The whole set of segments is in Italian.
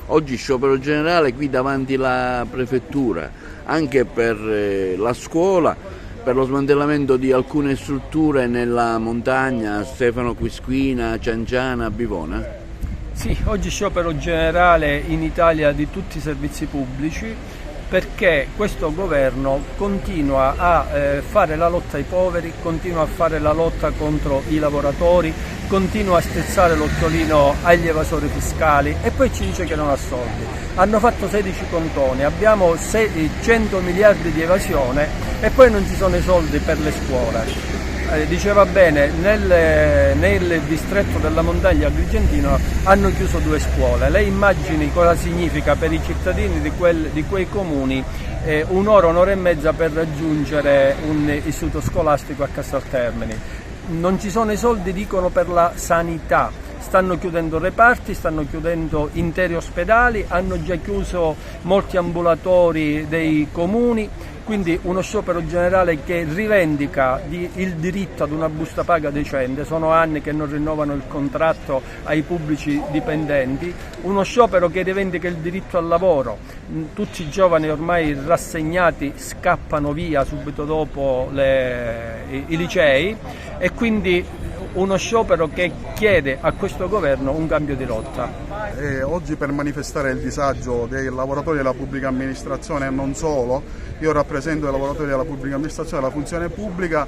Oggi sciopero generale qui davanti alla prefettura, anche per la scuola, per lo smantellamento di alcune strutture nella montagna, Stefano Quisquina, Cianciana, Bivona. Sì, oggi sciopero generale in Italia di tutti i servizi pubblici, perché questo governo continua a fare la lotta ai poveri, continua a fare la lotta contro i lavoratori, continua a stezzare l'occhiolino agli evasori fiscali e poi ci dice che non ha soldi. Hanno fatto 16 contoni, abbiamo 100 miliardi di evasione e poi non ci sono i soldi per le scuole. Diceva bene, nel distretto della montagna agrigentino hanno chiuso 2 scuole. Lei immagini cosa significa per i cittadini di quei comuni un'ora e mezza per raggiungere un istituto scolastico a Castel Termini. Non ci sono i soldi, dicono, per la sanità. Stanno chiudendo reparti, stanno chiudendo interi ospedali, hanno già chiuso molti ambulatori dei comuni, quindi uno sciopero generale che rivendica il diritto ad una busta paga decente. Sono anni che non rinnovano il contratto ai pubblici dipendenti, uno sciopero che rivendica il diritto al lavoro. Tutti i giovani ormai rassegnati scappano via subito dopo i licei e quindi uno sciopero che chiede a questo governo un cambio di rotta. Oggi per manifestare il disagio dei lavoratori della pubblica amministrazione e non solo, io rappresento i lavoratori della pubblica amministrazione e della funzione pubblica,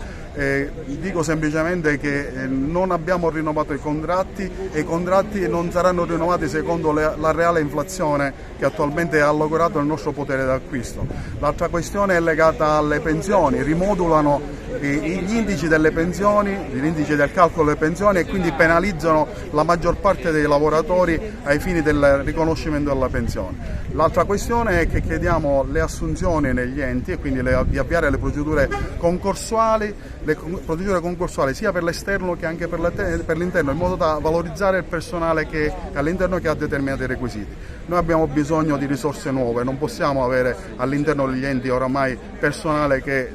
dico semplicemente che non abbiamo rinnovato i contratti e i contratti non saranno rinnovati secondo la reale inflazione che attualmente ha logorato il nostro potere d'acquisto. L'altra questione è legata alle pensioni, rimodulano gli indici delle pensioni, gli indici del calcolo delle pensioni e quindi penalizzano la maggior parte dei lavoratori ai fini del riconoscimento della pensione. L'altra questione è che chiediamo le assunzioni negli enti e quindi di avviare le procedure concorsuali sia per l'esterno che anche per l'interno, in modo da valorizzare il personale che all'interno che ha determinati requisiti. Noi abbiamo bisogno di risorse nuove, non possiamo avere all'interno degli enti oramai personale che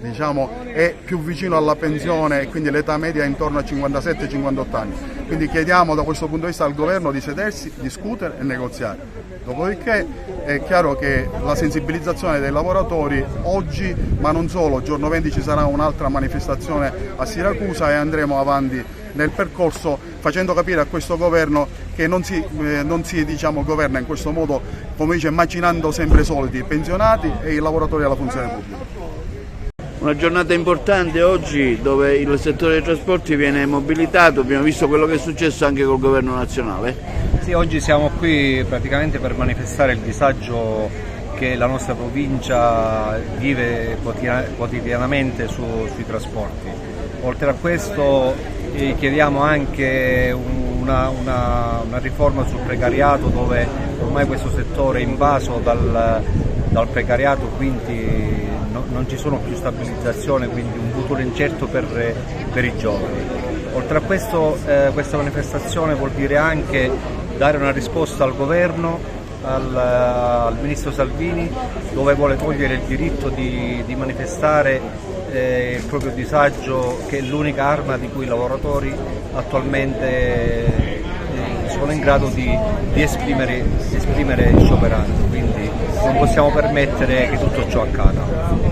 è più vicino alla pensione e quindi l'età media è intorno a 57-58 anni. Quindi chiediamo da questo punto di vista al governo di sedersi, discutere e negoziare. Dopodiché è chiaro che la sensibilizzazione dei lavoratori oggi, ma non solo, il giorno 20 ci sarà un'altra manifestazione a Siracusa e andremo avanti nel percorso facendo capire a questo governo che non si governa in questo modo, come dice, macinando sempre i soliti, i pensionati e i lavoratori della funzione pubblica. Una giornata importante oggi dove il settore dei trasporti viene mobilitato, abbiamo visto quello che è successo anche col governo nazionale. Sì, oggi siamo qui praticamente per manifestare il disagio che la nostra provincia vive quotidianamente sui trasporti. Oltre a questo chiediamo anche una riforma sul precariato, dove ormai questo settore è invaso dal precariato, quindi non ci sono più stabilizzazione, quindi un futuro incerto per i giovani. Oltre a questo, questa manifestazione vuol dire anche dare una risposta al governo, al ministro Salvini, dove vuole togliere il diritto di manifestare il proprio disagio, che è l'unica arma di cui i lavoratori attualmente sono in grado di esprimere scioperando, quindi non possiamo permettere che tutto ciò accada.